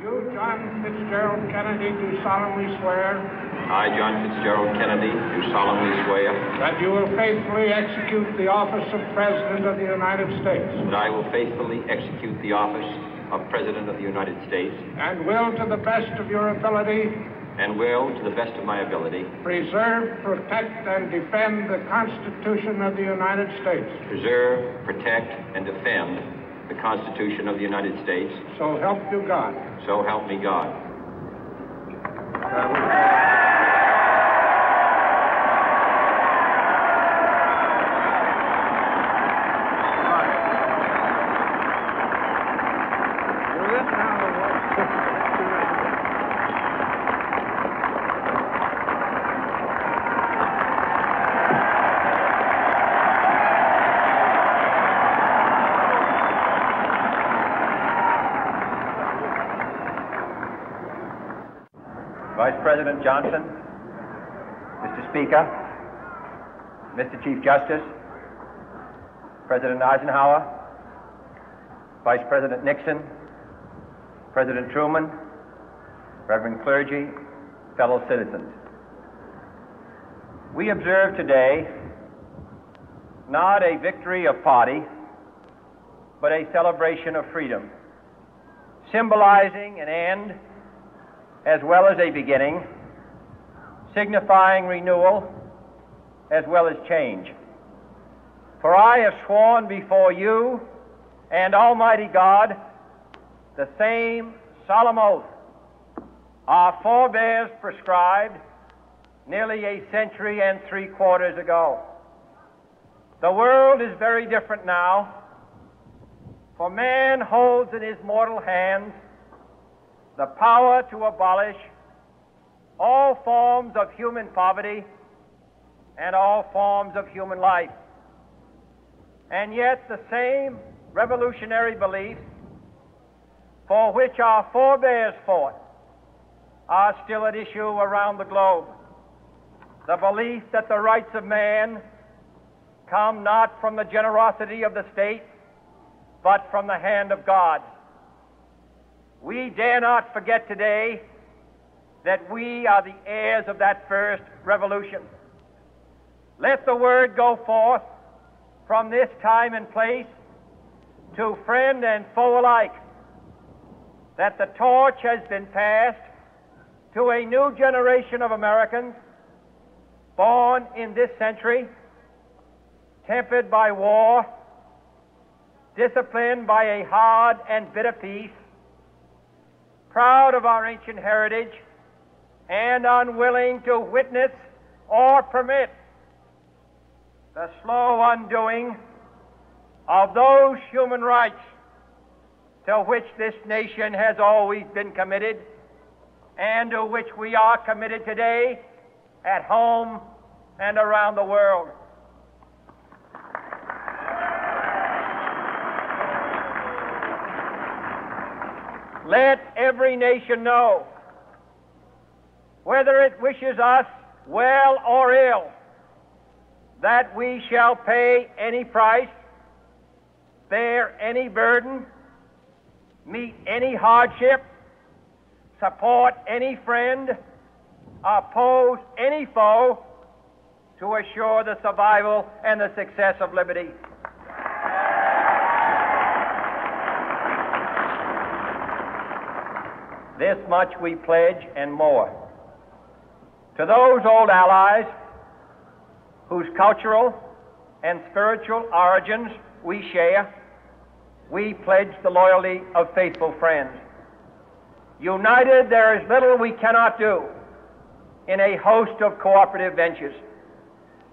You, John Fitzgerald Kennedy, do solemnly swear. I, John Fitzgerald Kennedy, do solemnly swear. That you will faithfully execute the office of President of the United States. That I will faithfully execute the office of President of the United States. And will, to the best of your ability. And will, to the best of my ability. Preserve, protect, and defend the Constitution of the United States. Preserve, protect, and defend the Constitution of the United States. So help you God. So help me God. Vice President Johnson, Mr. Speaker, Mr. Chief Justice, President Eisenhower, Vice President Nixon, President Truman, Reverend clergy, fellow citizens. We observe today not a victory of party, but a celebration of freedom, symbolizing an end as well as a beginning, signifying renewal as well as change. For I have sworn before you and Almighty God the same solemn oath our forebears prescribed nearly a century and 3/4 ago. The world is very different now, for man holds in his mortal hands the power to abolish all forms of human poverty and all forms of human life. And yet the same revolutionary beliefs for which our forebears fought are still at issue around the globe. The belief that the rights of man come not from the generosity of the state, but from the hand of God. We dare not forget today that we are the heirs of that first revolution. Let the word go forth from this time and place to friend and foe alike that the torch has been passed to a new generation of Americans born in this century, tempered by war, disciplined by a hard and bitter peace, proud of our ancient heritage, and unwilling to witness or permit the slow undoing of those human rights to which this nation has always been committed and to which we are committed today at home and around the world. Let every nation know, whether it wishes us well or ill, that we shall pay any price, bear any burden, meet any hardship, support any friend, oppose any foe to assure the survival and the success of liberty. This much we pledge and more. To those old allies whose cultural and spiritual origins we share, we pledge the loyalty of faithful friends. United, there is little we cannot do in a host of cooperative ventures.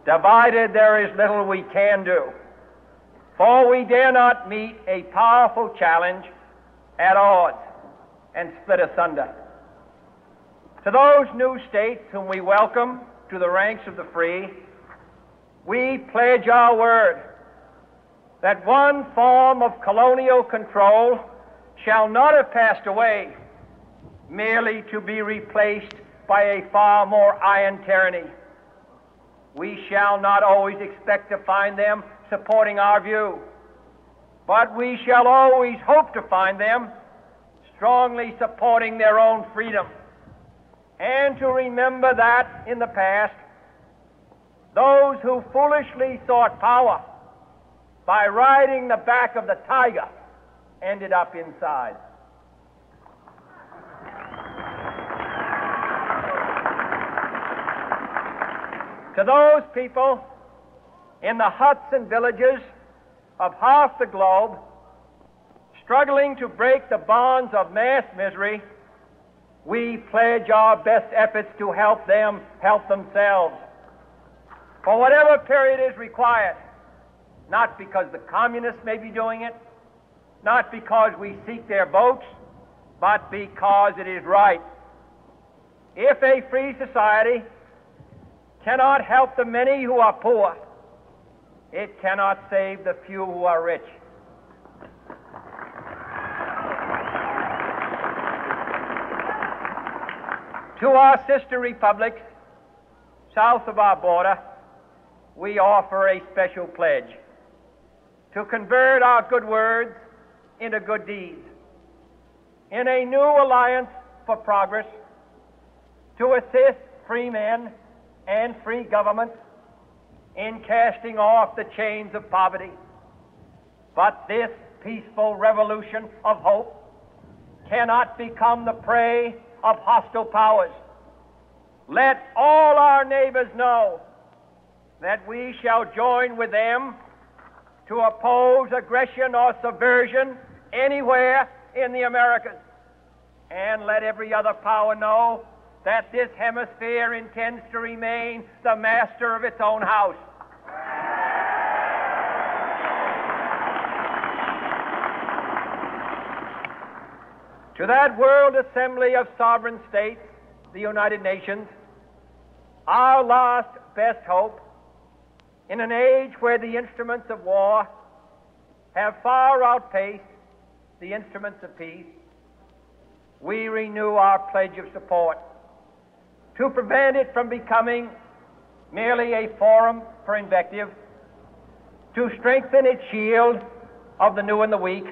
Divided, there is little we can do, for we dare not meet a powerful challenge at odds and split asunder. To those new states whom we welcome to the ranks of the free, we pledge our word that one form of colonial control shall not have passed away merely to be replaced by a far more iron tyranny. We shall not always expect to find them supporting our view, but we shall always hope to find them strongly supporting their own freedom, and to remember that in the past, those who foolishly sought power by riding the back of the tiger ended up inside. To those people in the huts and villages of half the globe struggling to break the bonds of mass misery, we pledge our best efforts to help them help themselves for whatever period is required, not because the communists may be doing it, not because we seek their votes, but because it is right. If a free society cannot help the many who are poor, it cannot save the few who are rich. To our sister republics south of our border, we offer a special pledge to convert our good words into good deeds, in a new alliance for progress, to assist free men and free governments in casting off the chains of poverty. But this peaceful revolution of hope cannot become the prey of hostile powers. Let all our neighbors know that we shall join with them to oppose aggression or subversion anywhere in the Americas. And let every other power know that this hemisphere intends to remain the master of its own house. To that world assembly of sovereign states, the United Nations, our last best hope, in an age where the instruments of war have far outpaced the instruments of peace, we renew our pledge of support to prevent it from becoming merely a forum for invective, to strengthen its shield of the new and the weak,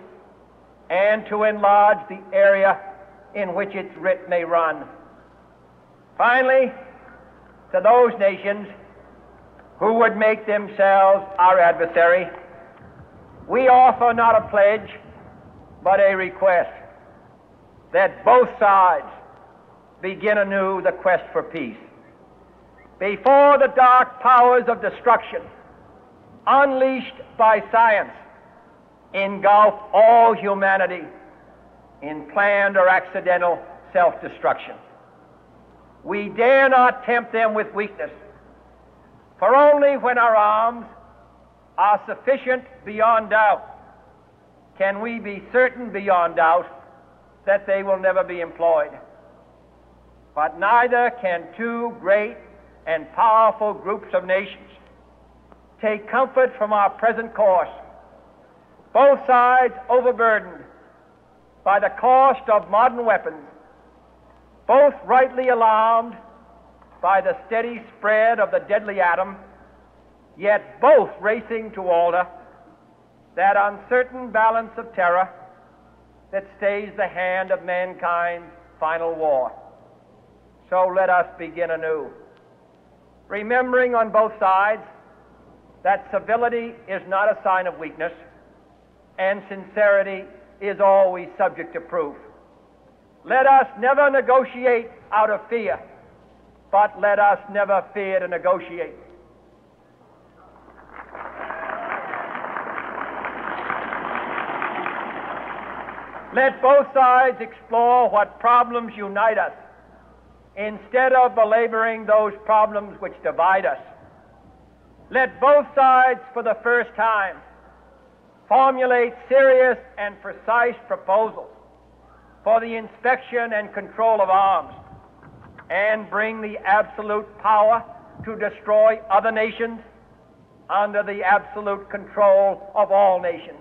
and to enlarge the area in which its writ may run. Finally, to those nations who would make themselves our adversary, we offer not a pledge, but a request that both sides begin anew the quest for peace. Before the dark powers of destruction, unleashed by science, engulf all humanity in planned or accidental self-destruction, we dare not tempt them with weakness, for only when our arms are sufficient beyond doubt can we be certain beyond doubt that they will never be employed. But neither can two great and powerful groups of nations take comfort from our present course, both sides overburdened by the cost of modern weapons, both rightly alarmed by the steady spread of the deadly atom, yet both racing to alter that uncertain balance of terror that stays the hand of mankind's final war. So let us begin anew, remembering on both sides that civility is not a sign of weakness, and sincerity is always subject to proof. Let us never negotiate out of fear, but let us never fear to negotiate. Let both sides explore what problems unite us, instead of belaboring those problems which divide us. Let both sides, for the first time, formulate serious and precise proposals for the inspection and control of arms, and bring the absolute power to destroy other nations under the absolute control of all nations.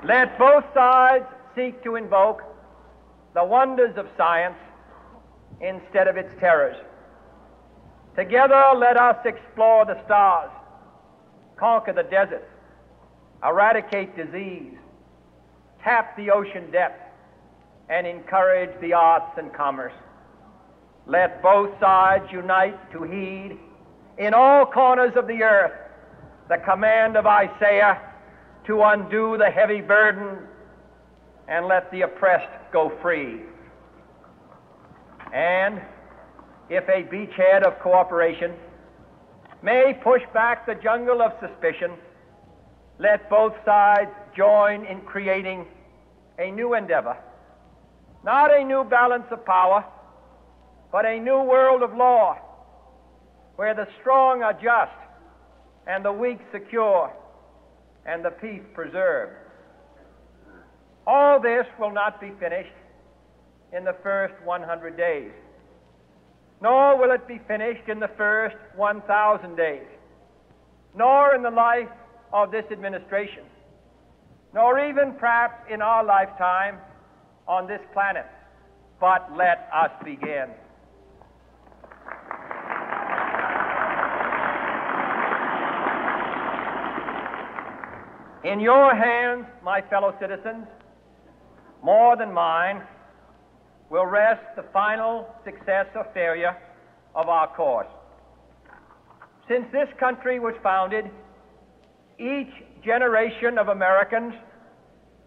Let both sides seek to invoke the wonders of science instead of its terrors. Together, let us explore the stars, conquer the deserts, eradicate disease, tap the ocean depths, and encourage the arts and commerce. Let both sides unite to heed in all corners of the earth the command of Isaiah to undo the heavy burden and let the oppressed go free. And if a beachhead of cooperation may push back the jungle of suspicion, let both sides join in creating a new endeavor, not a new balance of power, but a new world of law, where the strong are just and the weak secure and the peace preserved. All this will not be finished in the first 100 days, nor will it be finished in the first 1,000 days, nor in the life of this administration, nor even perhaps in our lifetime on this planet. But let us begin. In your hands, my fellow citizens, more than mine, will rest the final success or failure of our course. Since this country was founded, each generation of Americans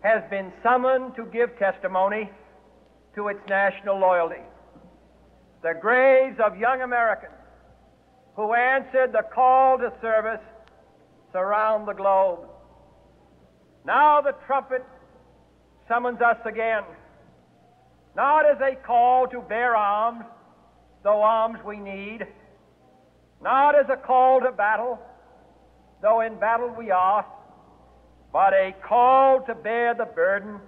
has been summoned to give testimony to its national loyalty. The graves of young Americans who answered the call to service surround the globe. Now the trumpet summons us again, not as a call to bear arms, though arms we need, not as a call to battle, though in battle we are, but a call to bear the burden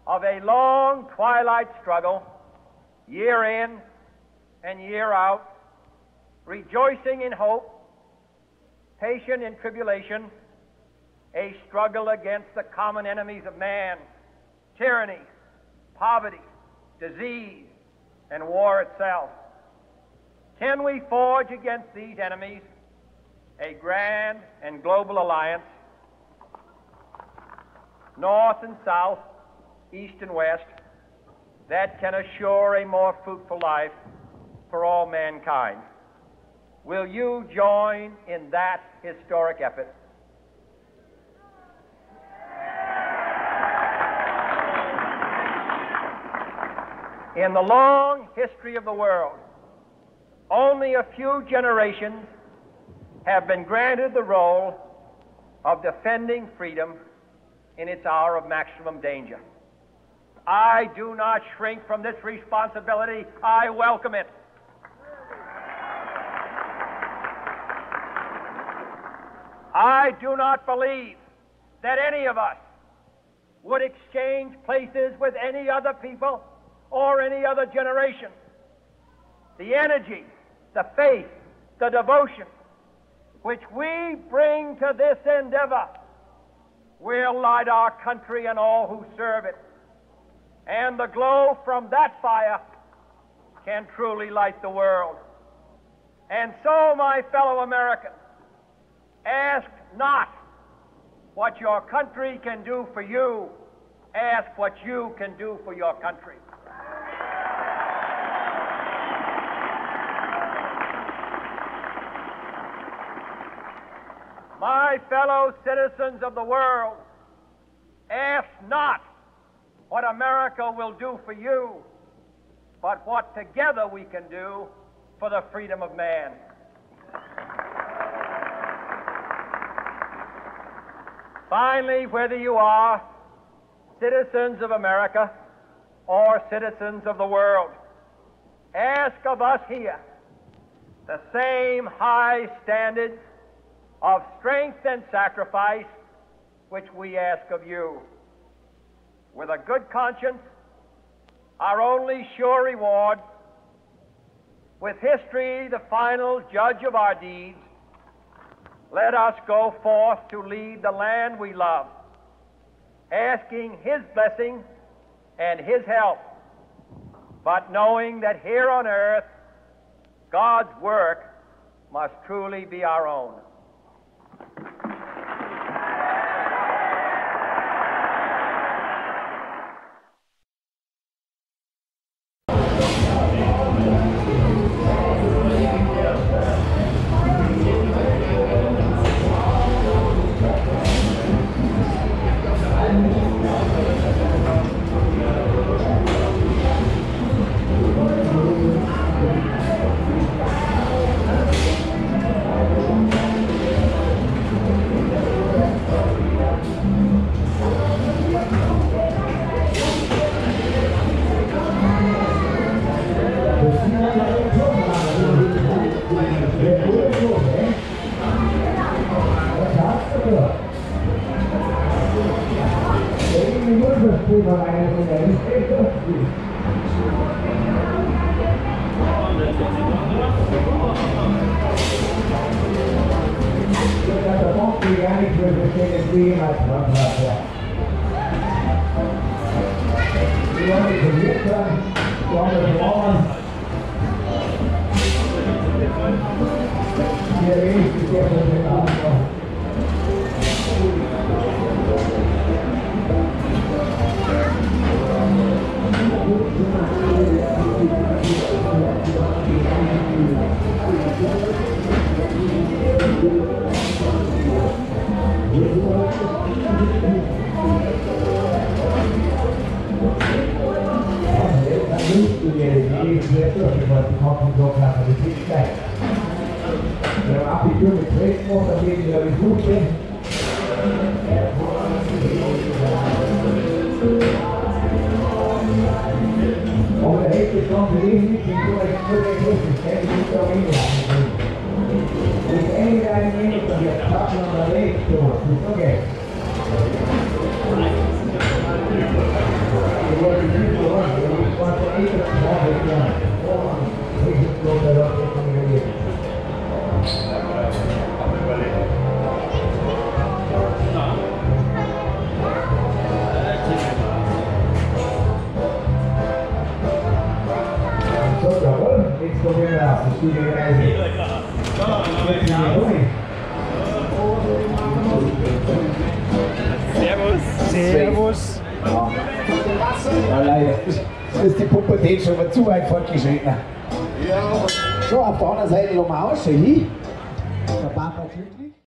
of a long twilight struggle, year in and year out, rejoicing in hope, patient in tribulation, a struggle against the common enemies of man, tyranny, poverty, disease, and war itself. Can we forge against these enemies a grand and global alliance, north and south, east and west, that can assure a more fruitful life for all mankind? Will you join in that historic effort? In the long history of the world, only a few generations have been granted the role of defending freedom in its hour of maximum danger. I do not shrink from this responsibility. I welcome it. I do not believe that any of us would exchange places with any other people or any other generation. The energy, the faith, the devotion which we bring to this endeavor will light our country and all who serve it. And the glow from that fire can truly light the world. And so, my fellow Americans, ask not what your country can do for you, ask what you can do for your country. My fellow citizens of the world, ask not what America will do for you, but what together we can do for the freedom of man. Finally, whether you are citizens of America or citizens of the world, ask of us here the same high standards of strength and sacrifice which we ask of you. With a good conscience, our only sure reward, with history the final judge of our deeds, let us go forth to lead the land we love, asking His blessing and His help, but knowing that here on earth God's work must truly be our own. in die Unserspulver rein und dann ist echt lustig. Da braucht ihr gar nicht mehr verstehen, wie jemand dran hat. Die Leute verliert dann, die anderen Frauen. Hier wenigstens der von den anderen. Wenn man Abitur mit Recht macht, dann gehen wir mit gut hin. Aber der Hälfte schon für den nicht, den tue ich nur den Größten, das hätte ich nicht auch hinlassen. Mit irgendeinem Minuten, und jetzt schaffen wir mal Weg, so, das ist okay. Ich wollte nicht so ran, ich war so echt, das war nicht klar. Ich bin so, der Leute nicht mehr. So, jawohl, jetzt probieren wir das, die Studie Reise. Jetzt sind wir durch. Servus. Servus. Ja, leider. Das ist die Pubertät schon mal zu weit fortgeschritten. Ja. So, auf der anderen Seite noch mal aus, hin. Der Papa glücklich.